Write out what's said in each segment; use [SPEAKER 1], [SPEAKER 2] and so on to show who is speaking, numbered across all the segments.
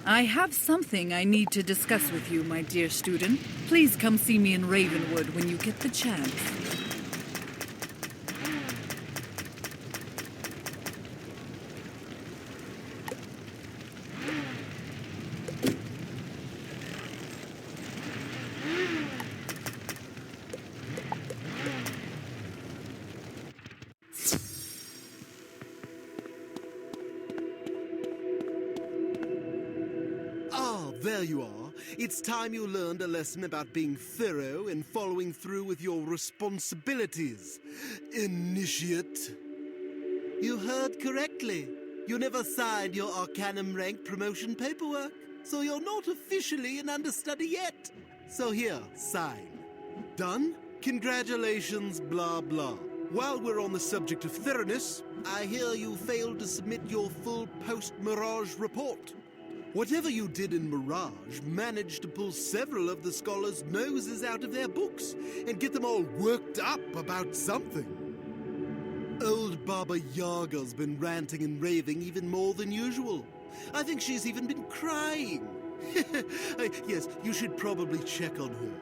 [SPEAKER 1] I have something I need to discuss with you, my dear student. Please come see me in Ravenwood when you get the chance.
[SPEAKER 2] There you are. It's time you learned a lesson about being thorough and following through with your responsibilities. Initiate. You heard correctly. You never signed your Arcanum rank promotion paperwork, so you're not officially an understudy yet. So here, sign. Done? Congratulations, blah blah. While we're on the subject of thoroughness, I hear you failed to submit your full post-Mirage report. Whatever you did in Mirage managed to pull several of the scholars' noses out of their books and get them all worked up about something. Old Baba Yaga's been ranting and raving even more than usual. I think she's even been crying. Yes, you should probably check on her.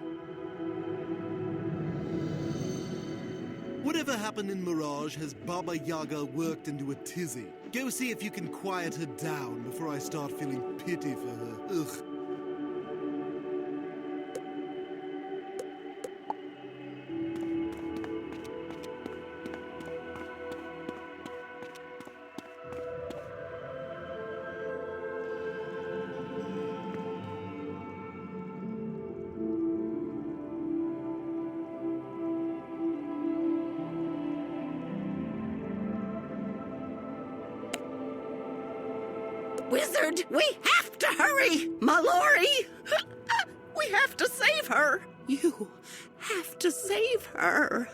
[SPEAKER 2] Whatever happened in Mirage has Baba Yaga worked into a tizzy. Go see if you can quiet her down before I start feeling pity for her. Ugh.
[SPEAKER 3] Wizard, we have to hurry! Mallory! We have to save her! You have to save her.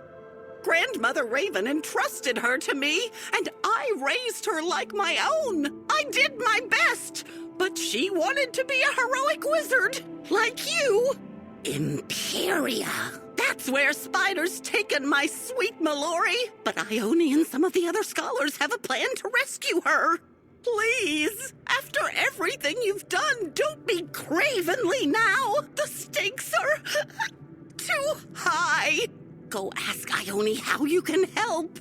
[SPEAKER 3] Grandmother Raven entrusted her to me, and I raised her like my own. I did my best, but she wanted to be a heroic wizard, like you. Empyrea. That's where Spider's taken my sweet Mallory, but Ione and some of the other scholars have a plan to rescue her. Please, after everything you've done, don't be cravenly now. The stakes are too high. Go ask Ione how you can help.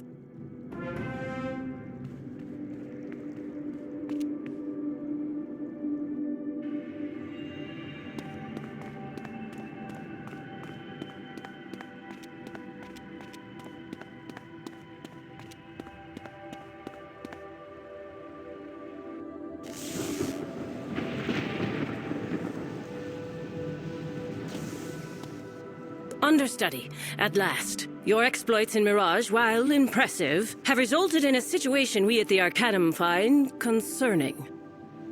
[SPEAKER 4] Understudy, at last. Your exploits in Mirage, while impressive, have resulted in a situation we at the Arcanum find concerning.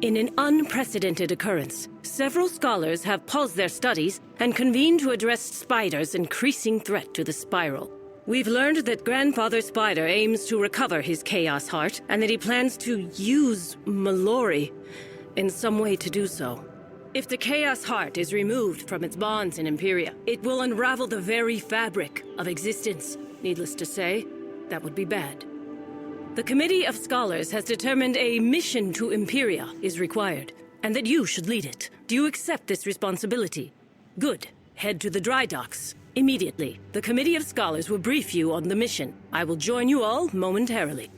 [SPEAKER 4] In an unprecedented occurrence, several scholars have paused their studies and convened to address Spider's increasing threat to the Spiral. We've learned that Grandfather Spider aims to recover his Chaos Heart, and that he plans to use Mallory in some way to do so. If the Chaos Heart is removed from its bonds in Empyrea, it will unravel the very fabric of existence. Needless to say, that would be bad. The Committee of Scholars has determined a mission to Empyrea is required, and that you should lead it. Do you accept this responsibility? Good. Head to the dry docks immediately. The Committee of Scholars will brief you on the mission. I will join you all momentarily.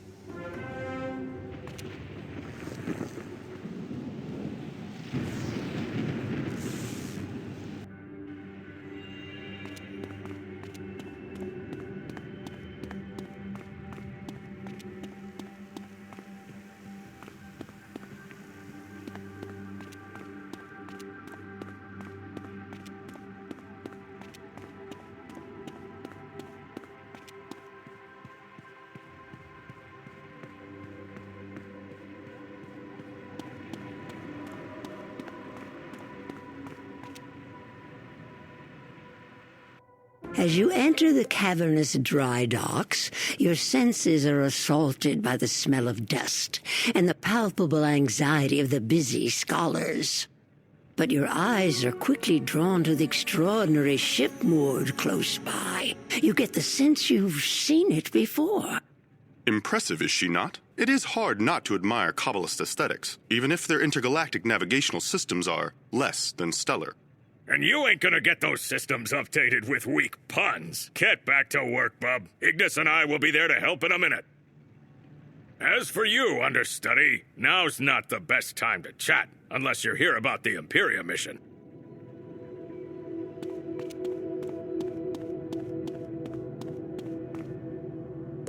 [SPEAKER 5] As you enter the cavernous dry docks, your senses are assaulted by the smell of dust and the palpable anxiety of the busy scholars. But your eyes are quickly drawn to the extraordinary ship moored close by. You get the sense you've seen it before.
[SPEAKER 6] Impressive, is she not? It is hard not to admire Kabbalist aesthetics, even if their intergalactic navigational systems are less than stellar.
[SPEAKER 7] And you ain't gonna get those systems updated with weak puns. Get back to work, bub. Ignis and I will be there to help in a minute. As for you, understudy, now's not the best time to chat, unless you're here about the Empyrea mission.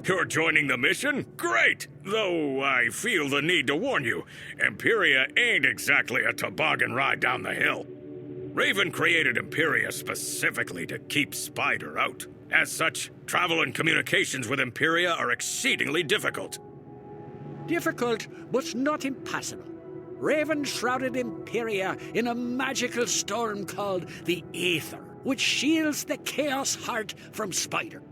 [SPEAKER 7] You're joining the mission? Great! Though I feel the need to warn you, Empyrea ain't exactly a toboggan ride down the hill. Raven created Empyrea specifically to keep Spider out. As such, travel and communications with Empyrea are exceedingly difficult.
[SPEAKER 8] Difficult, but not impossible. Raven shrouded Empyrea in a magical storm called the Aether, which shields the Chaos Heart from Spider.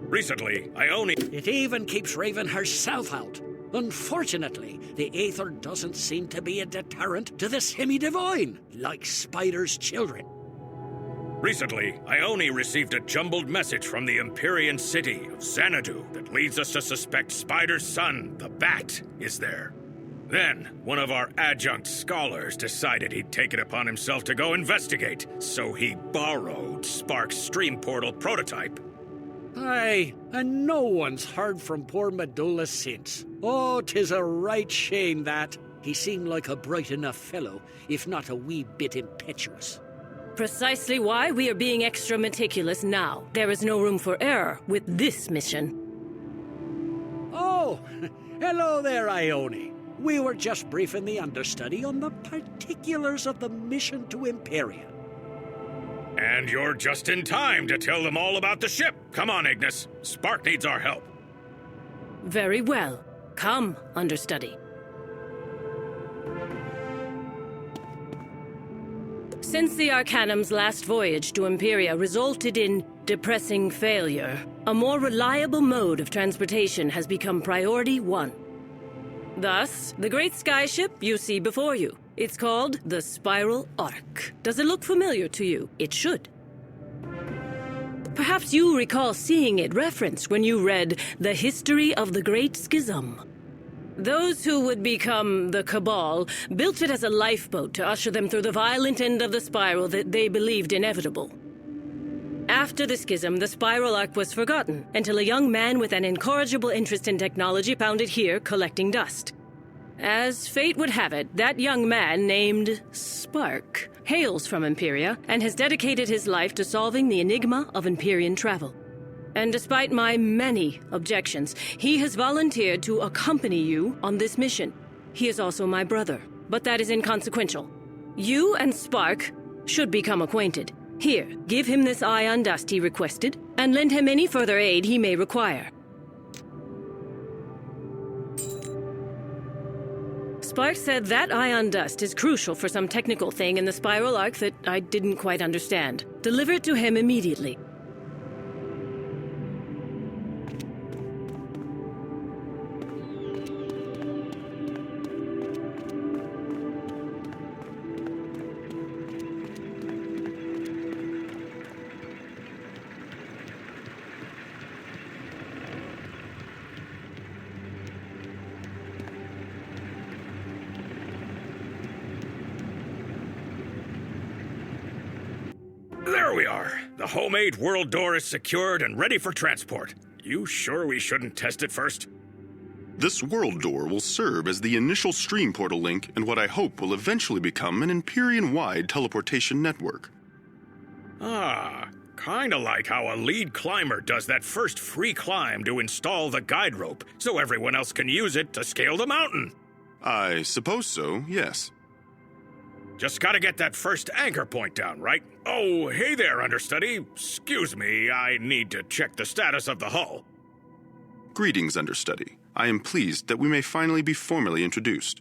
[SPEAKER 7] Recently,
[SPEAKER 8] It even keeps Raven herself out. Unfortunately, the Aether doesn't seem to be a deterrent to the semi-divine, like Spider's children.
[SPEAKER 7] Recently, Ione received a jumbled message from the Empyrean city of Xanadu that leads us to suspect Spider's son, the Bat, is there. Then, one of our adjunct scholars decided he'd take it upon himself to go investigate, so he borrowed Spark's stream portal prototype.
[SPEAKER 8] Aye, and no one's heard from poor Medulla since. Oh, 'tis a right shame that. He seemed like a bright enough fellow, if not a wee bit impetuous.
[SPEAKER 4] Precisely why we are being extra meticulous now. There is no room for error with this mission.
[SPEAKER 8] Oh, hello there, Ione. We were just briefing the understudy on the particulars of the mission to Empyrea.
[SPEAKER 7] And you're just in time to tell them all about the ship. Come on, Ignis. Spark needs our help.
[SPEAKER 4] Very well. Come, understudy. Since the Arcanum's last voyage to Empyrea resulted in depressing failure, a more reliable mode of transportation has become priority 1. Thus, the great skyship you see before you. It's called the Spiral Arc. Does it look familiar to you? It should. Perhaps you recall seeing it referenced when you read The History of the Great Schism. Those who would become the Cabal built it as a lifeboat to usher them through the violent end of the spiral that they believed inevitable. After the schism, the Spiral Arc was forgotten until a young man with an incorrigible interest in technology found it here collecting dust. As fate would have it, that young man, named Spark, hails from Empyrea and has dedicated his life to solving the enigma of Empyrean travel. And despite my many objections, he has volunteered to accompany you on this mission. He is also my brother, but that is inconsequential. You and Spark should become acquainted. Here, give him this ion dust he requested, and lend him any further aid he may require. Spark said that ion dust is crucial for some technical thing in the Spiral Arc that I didn't quite understand. Deliver it to him immediately.
[SPEAKER 7] There we are. The homemade world door is secured and ready for transport. You sure we shouldn't test it first?
[SPEAKER 6] This world door will serve as the initial stream portal link in what I hope will eventually become an Empyrean-wide teleportation network.
[SPEAKER 7] Ah, kinda like how a lead climber does that first free climb to install the guide rope, so everyone else can use it to scale the mountain.
[SPEAKER 6] I suppose so, yes.
[SPEAKER 7] Just gotta get that first anchor point down, right? Oh, hey there, understudy. Excuse me, I need to check the status of the hull.
[SPEAKER 6] Greetings, understudy. I am pleased that we may finally be formally introduced.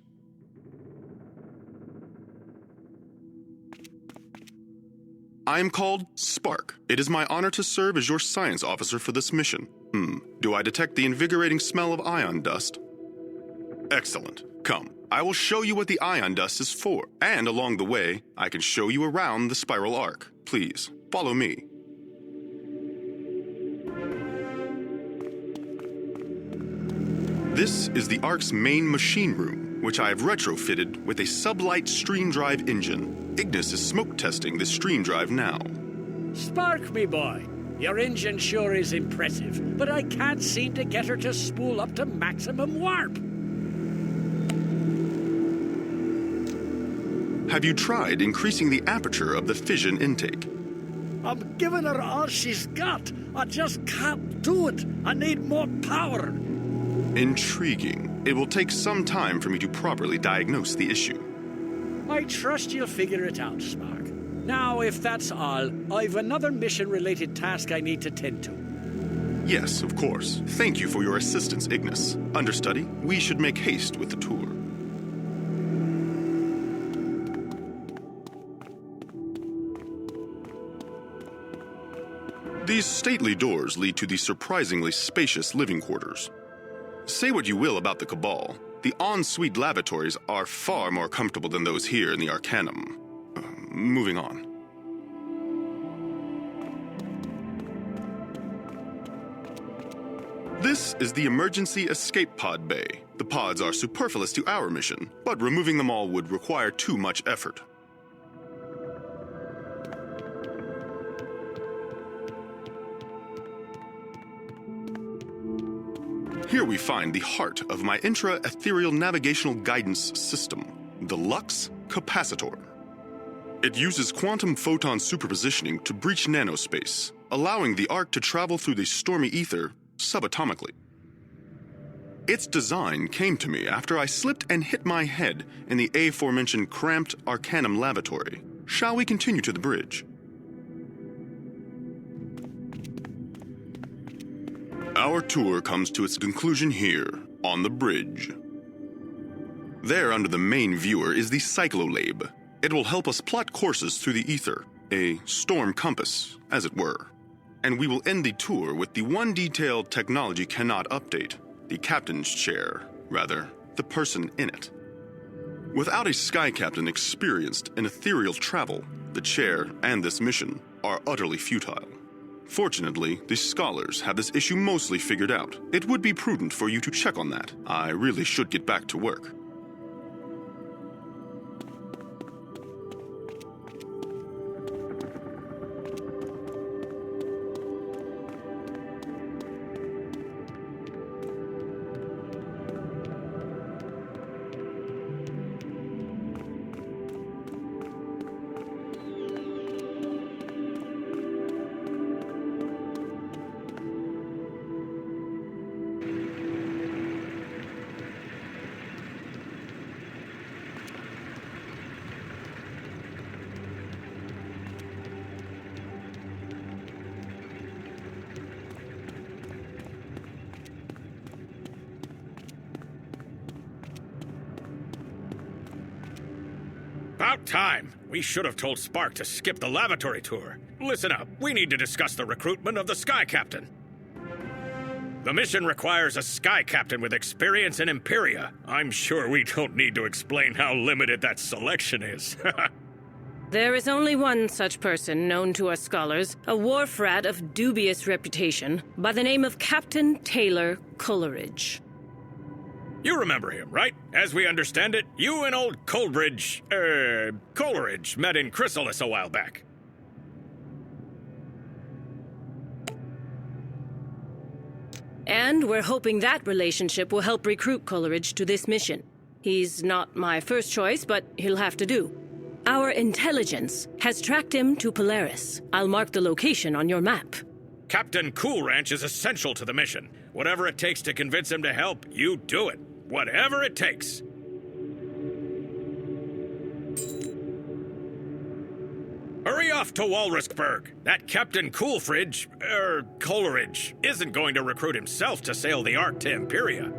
[SPEAKER 6] I am called Spark. It is my honor to serve as your science officer for this mission. Do I detect the invigorating smell of ion dust? Excellent. Come, I will show you what the ion dust is for, and along the way, I can show you around the Spiral Arc. Please, follow me. This is the Ark's main machine room, which I have retrofitted with a sublight stream drive engine. Ignis is smoke testing this stream drive now.
[SPEAKER 8] Spark, me boy. Your engine sure is impressive, but I can't seem to get her to spool up to maximum warp.
[SPEAKER 6] Have you tried increasing the aperture of the fission intake?
[SPEAKER 8] I'm giving her all she's got. I just can't do it. I need more power.
[SPEAKER 6] Intriguing. It will take some time for me to properly diagnose the issue.
[SPEAKER 8] I trust you'll figure it out, Spark. Now, if that's all, I've another mission-related task I need to tend to.
[SPEAKER 6] Yes, of course. Thank you for your assistance, Ignis. Understudy, we should make haste with the tour. These stately doors lead to the surprisingly spacious living quarters. Say what you will about the Cabal, the ensuite lavatories are far more comfortable than those here in the Arcanum. Moving on. This is the emergency escape pod bay. The pods are superfluous to our mission, but removing them all would require too much effort. Here we find the heart of my intra-ethereal navigational guidance system, the Lux Capacitor. It uses quantum photon superpositioning to breach nanospace, allowing the Ark to travel through the stormy ether subatomically. Its design came to me after I slipped and hit my head in the aforementioned cramped Arcanum lavatory. Shall we continue to the bridge? Our tour comes to its conclusion here, on the bridge. There under the main viewer is the Cyclolabe. It will help us plot courses through the ether, a storm compass, as it were. And we will end the tour with the one detail technology cannot update, the captain's chair, rather, the person in it. Without a sky captain experienced in ethereal travel, the chair and this mission are utterly futile. Fortunately, the scholars have this issue mostly figured out. It would be prudent for you to check on that. I really should get back to work.
[SPEAKER 7] About time. We should have told Spark to skip the lavatory tour. Listen up. We need to discuss the recruitment of the Sky Captain. The mission requires a Sky Captain with experience in Empyrea. I'm sure we don't need to explain how limited that selection is.
[SPEAKER 4] There is only one such person known to us scholars, a wharf rat of dubious reputation, by the name of Captain Taylor Coleridge.
[SPEAKER 7] You remember him, right? As we understand it, you and old Coleridge met in Chrysalis a while back.
[SPEAKER 4] And we're hoping that relationship will help recruit Coleridge to this mission. He's not my first choice, but he'll have to do. Our intelligence has tracked him to Polaris. I'll mark the location on your map.
[SPEAKER 7] Captain Cool Ranch is essential to the mission. Whatever it takes to convince him to help, you do it. Whatever it takes. Hurry off to Walrusburg. That Captain Coleridge isn't going to recruit himself to sail the Ark to Empyrea.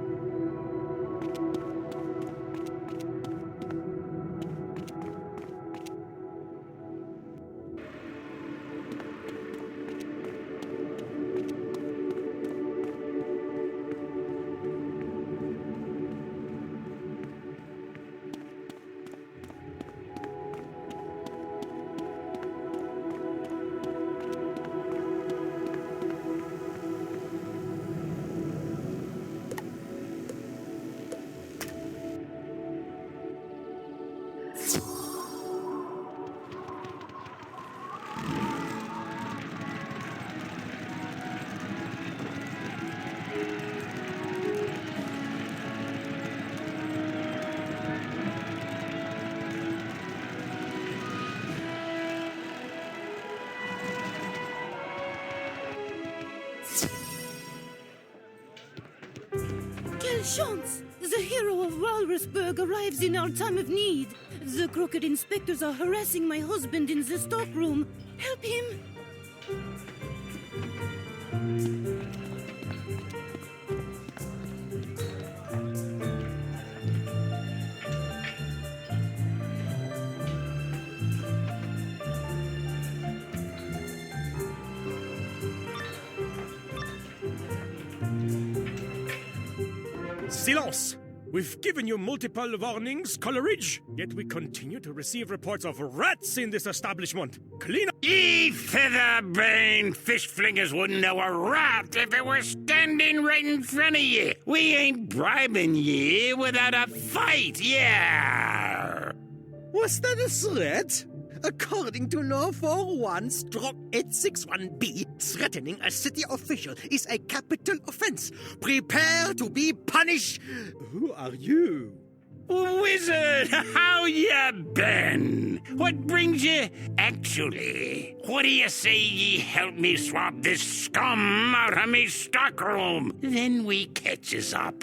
[SPEAKER 9] Chance! The hero of Walrusburg arrives in our time of need. The crooked inspectors are harassing my husband in the stockroom. Help him!
[SPEAKER 10] Silence! We've given you multiple warnings, Coleridge, yet we continue to receive reports of rats in this establishment. Clean up!
[SPEAKER 11] Ye feather-brained fish flingers wouldn't know a rat if it were standing right in front of ye. We ain't bribing ye without a fight, yeah!
[SPEAKER 12] Was that a threat? According to Law 401-861B, threatening a city official is a capital offense. Prepare to be punished. Who are you?
[SPEAKER 11] Wizard, how ya been? What brings you? Actually, what do you say ye help me swap this scum out of me stockroom? Then we catches up.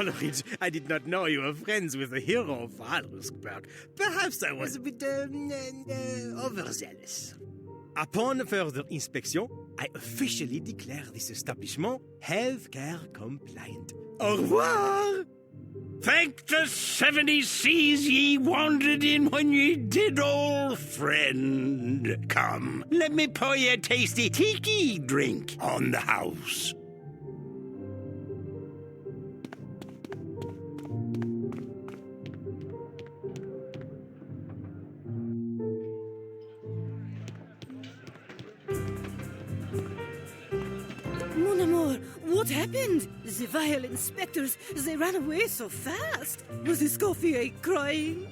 [SPEAKER 10] Coleridge, I did not know you were friends with the hero of Walrusburg. Perhaps I was a bit overzealous. Upon further inspection, I officially declare this establishment healthcare compliant. Au revoir!
[SPEAKER 11] Thank the 70 seas ye wandered in when ye did, old friend. Come, let me pour you a tasty tiki drink on the house.
[SPEAKER 9] Mon amour, what happened? The vile inspectors, they ran away so fast. Was this coffee crying?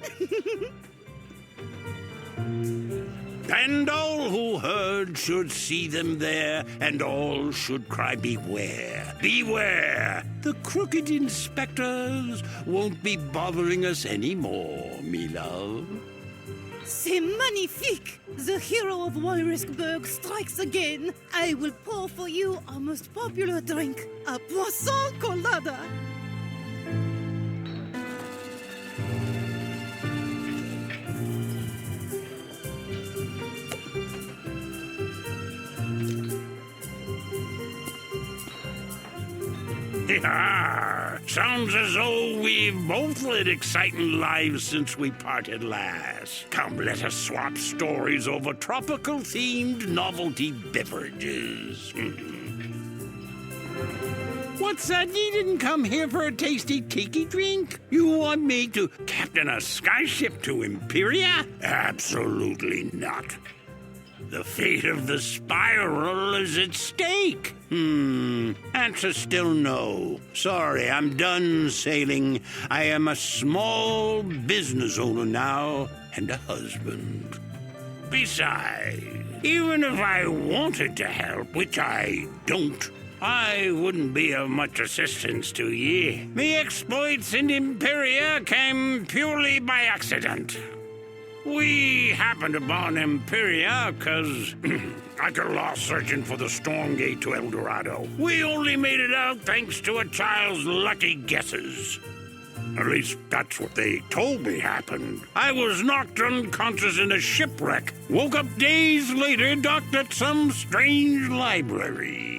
[SPEAKER 11] And all who heard should see them there, and all should cry, beware, beware! The crooked inspectors won't be bothering us anymore, me love.
[SPEAKER 9] C'est magnifique! The hero of Walrusburg strikes again. I will pour for you our most popular drink, a poisson colada.
[SPEAKER 11] Yeah, sounds as though we've both led exciting lives since we parted last. Come, let us swap stories over tropical-themed novelty beverages. What's that? You didn't come here for a tasty tiki drink? You want me to captain a skyship to Empyrea? Absolutely not. The fate of the spiral is at stake. Answer still no. Sorry, I'm done sailing. I am a small business owner now and a husband. Besides, even if I wanted to help, which I don't, I wouldn't be of much assistance to ye. Me exploits in Empyrea came purely by accident. We happened upon Empyrea because I got lost searching for the storm gate to El Dorado. We only made it out thanks to a child's lucky guesses. At least that's what they told me happened. I was knocked unconscious in a shipwreck. Woke up days later, docked at some strange library.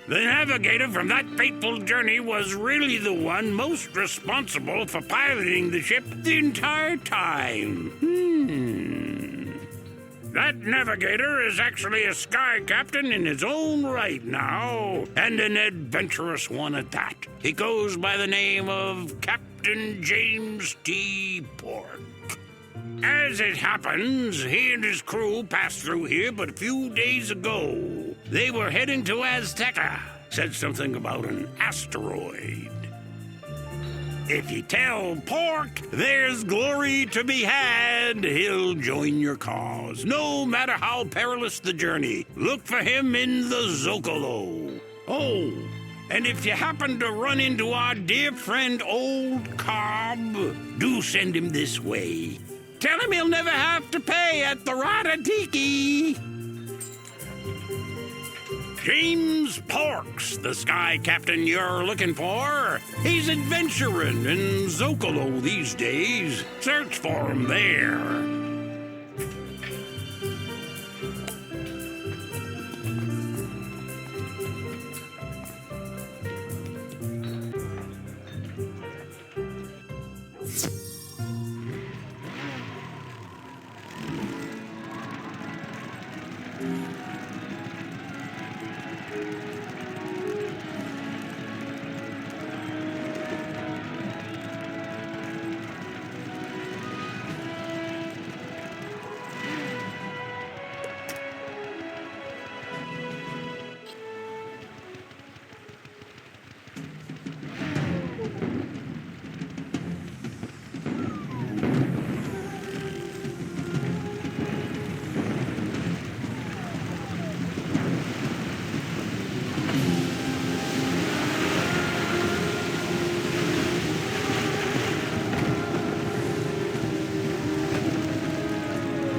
[SPEAKER 11] The navigator from that fateful journey was really the one most responsible for piloting the ship the entire time. That navigator is actually a sky captain in his own right now, and an adventurous one at that. He goes by the name of Captain James T. Pork. As it happens, he and his crew passed through here but a few days ago. They were heading to Azteca. Said something about an asteroid. If you tell Pork there's glory to be had, he'll join your cause, no matter how perilous the journey. Look for him in the Zocalo. Oh, and if you happen to run into our dear friend Old Cobb, do send him this way. Tell him he'll never have to pay at the Rata Tiki. James Pork's the sky captain you're looking for. He's adventuring in Zocalo these days. Search for him there.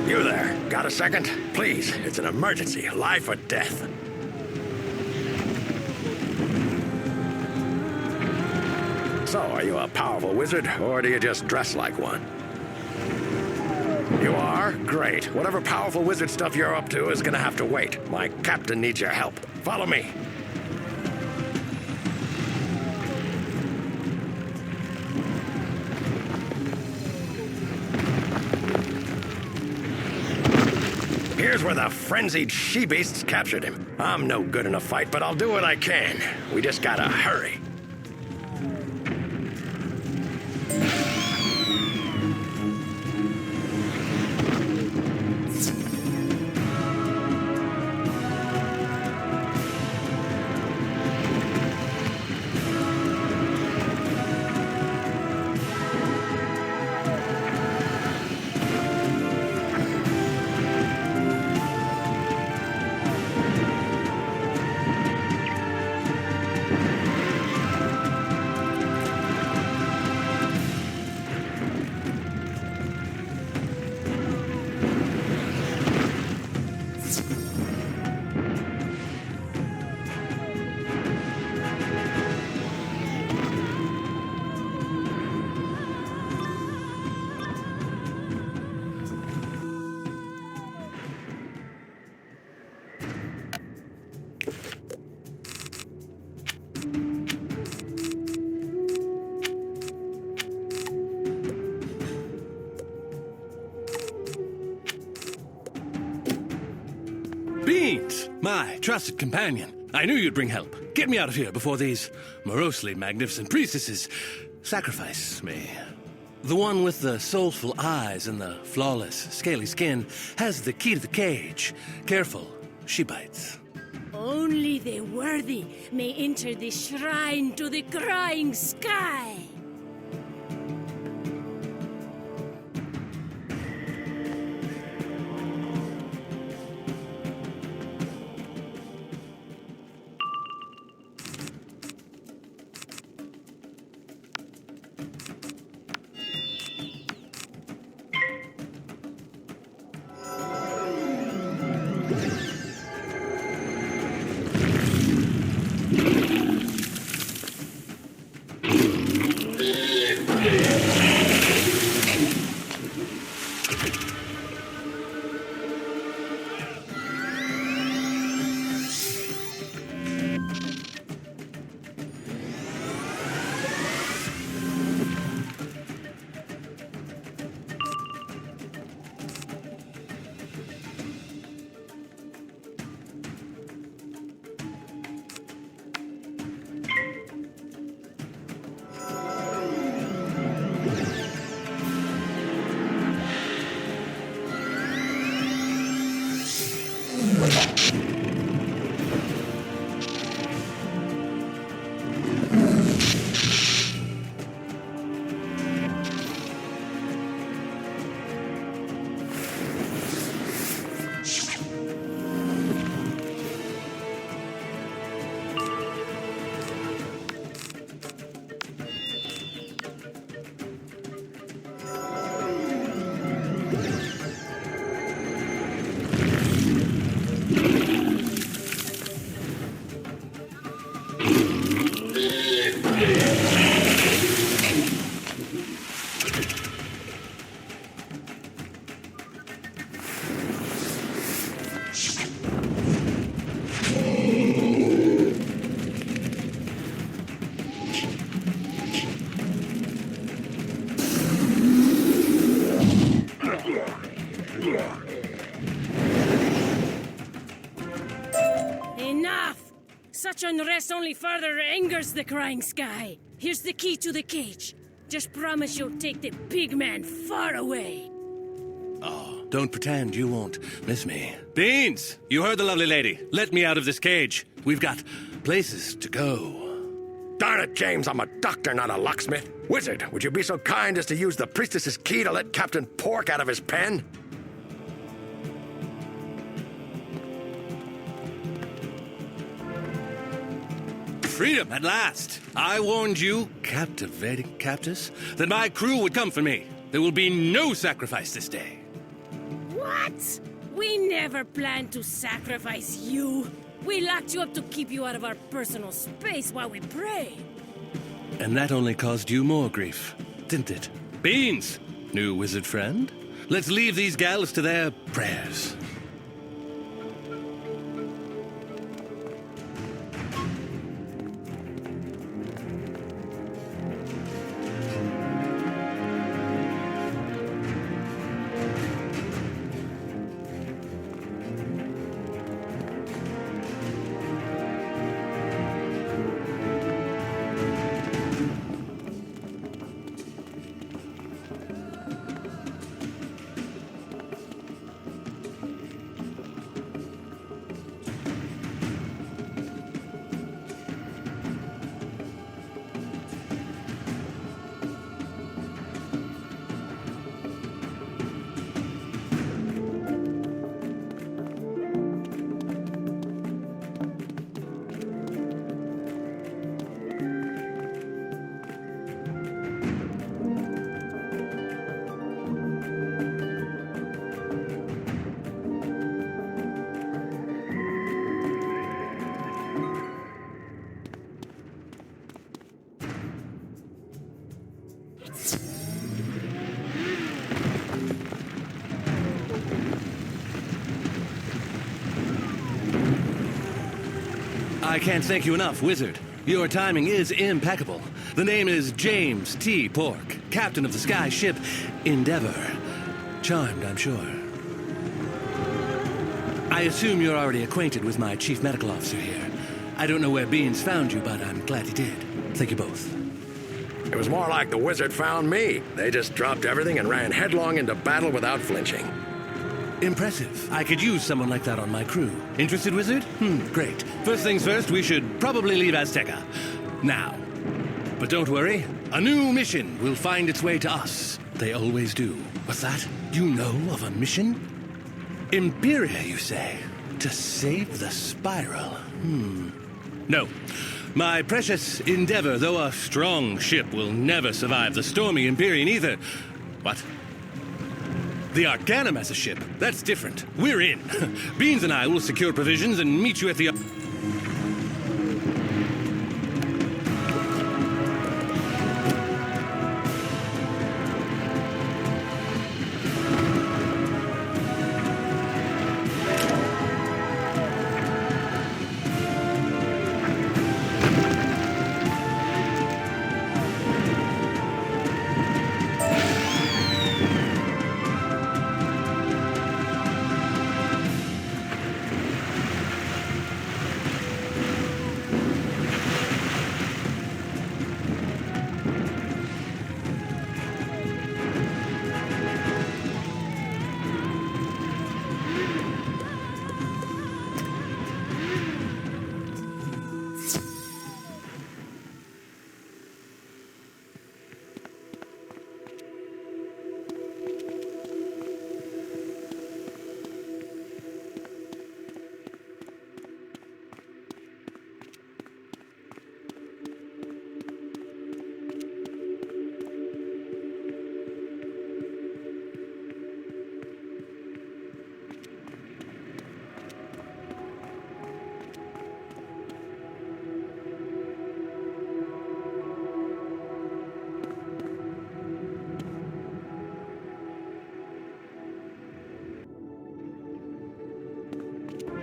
[SPEAKER 7] You there, got a second? Please, it's an emergency, life or death.
[SPEAKER 13] So, are you a powerful wizard, or do you just dress like one? You are? Great. Whatever powerful wizard stuff you're up to is gonna have to wait. My captain needs your help. Follow me. Here's where the frenzied she-beasts captured him. I'm no good in a fight, but I'll do what I can. We just gotta hurry.
[SPEAKER 14] Beans, my trusted companion. I knew you'd bring help. Get me out of here before these morosely magnificent priestesses sacrifice me. The one with the soulful eyes and the flawless, scaly skin has the key to the cage. Careful, she bites.
[SPEAKER 4] Only the worthy may enter the shrine to the crying sky. Enough! Such unrest only further angers the crying sky. Here's the key to the cage. Just promise you'll take the big man far away.
[SPEAKER 14] Oh, don't pretend you won't miss me. Beans, you heard the lovely lady. Let me out of this cage. We've got places to go.
[SPEAKER 13] Darn it, James, I'm a doctor, not a locksmith. Wizard, would you be so kind as to use the priestess's key to let Captain Pork out of his pen?
[SPEAKER 14] Freedom at last. I warned you, captivating captors, that my crew would come for me. There will be no sacrifice this day.
[SPEAKER 4] What? We never planned to sacrifice you. We locked you up to keep you out of our personal space while we pray.
[SPEAKER 14] And that only caused you more grief, didn't it? Beans, new wizard friend. Let's leave these gals to their prayers. I can't thank you enough, Wizard. Your timing is impeccable. The name is James T. Pork, captain of the sky ship Endeavor. Charmed, I'm sure. I assume you're already acquainted with my chief medical officer here. I don't know where Beans found you, but I'm glad he did. Thank you both.
[SPEAKER 13] It was more like the wizard found me. They just dropped everything and ran headlong into battle without flinching.
[SPEAKER 14] Impressive. I could use someone like that on my crew. Interested, Wizard? Great. First things first, we should probably leave Azteca. Now. But don't worry. A new mission will find its way to us. They always do. What's that? You know of a mission? Empyrea, you say? To save the spiral? No. My precious Endeavor, though a strong ship, will never survive the stormy Empyrean either. What? The Arcanum as a ship? That's different. We're in. Beans and I will secure provisions and meet you at the...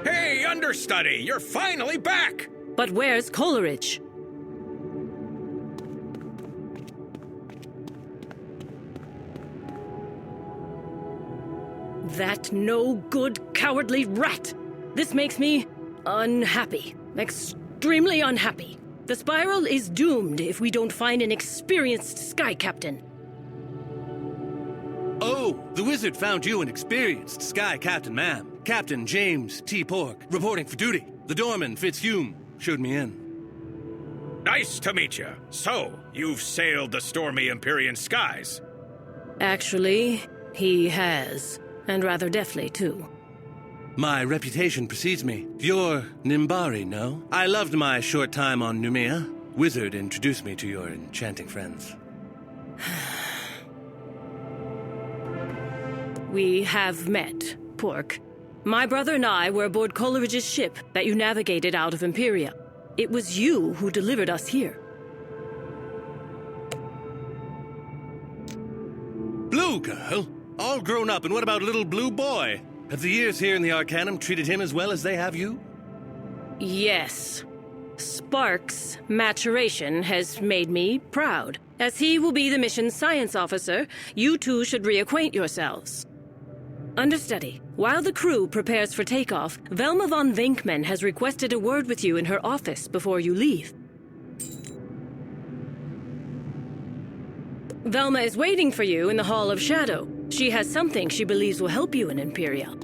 [SPEAKER 7] Hey, understudy! You're finally back!
[SPEAKER 4] But where's Coleridge? That no-good, cowardly rat! This makes me unhappy. Extremely unhappy. The spiral is doomed if we don't find an experienced sky captain.
[SPEAKER 14] Oh, the wizard found you an experienced sky captain, ma'am. Captain James T. Pork, reporting for duty. The doorman, Fitzhume, showed me in.
[SPEAKER 7] Nice to meet you. So, you've sailed the stormy Empyrean skies.
[SPEAKER 4] Actually, he has. And rather deftly, too.
[SPEAKER 14] My reputation precedes me. You're Nimbari, no? I loved my short time on Numea. Wizard introduced me to your enchanting friends.
[SPEAKER 4] We have met, Pork. My brother and I were aboard Coleridge's ship that you navigated out of Empyrea. It was you who delivered us here.
[SPEAKER 14] blue girl? All grown up, and what about little blue boy? Have the years here in the Arcanum treated him as well as they have you?
[SPEAKER 4] Yes. Spark's maturation has made me proud. As he will be the mission's science officer, you two should reacquaint yourselves. Understudy, while the crew prepares for takeoff, Velma von Venkman has requested a word with you in her office before you leave. Velma is waiting for you in the Hall of Shadow. She has something she believes will help you in Empyrea.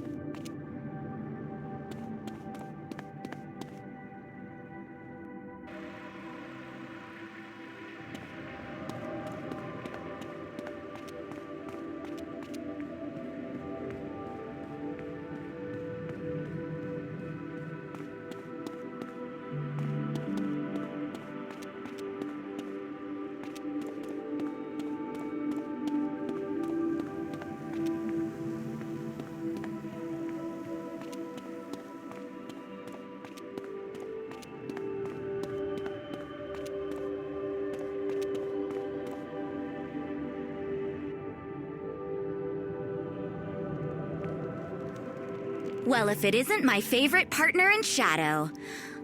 [SPEAKER 15] Well, if it isn't my favorite partner in Shadow.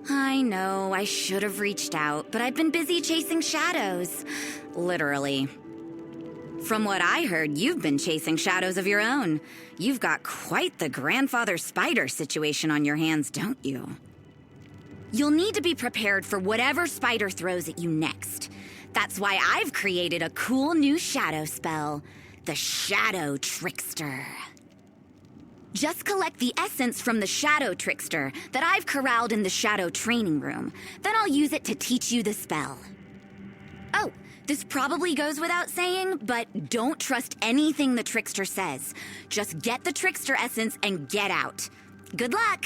[SPEAKER 15] I know, I should have reached out, but I've been busy chasing shadows. Literally. From what I heard, you've been chasing shadows of your own. You've got quite the grandfather spider situation on your hands, don't you? You'll need to be prepared for whatever spider throws at you next. That's why I've created a cool new shadow spell, the Shadow Trickster. Just collect the essence from the Shadow Trickster that I've corralled in the Shadow Training Room. Then I'll use it to teach you the spell. Oh, this probably goes without saying, but don't trust anything the Trickster says. Just get the Trickster essence and get out. Good luck!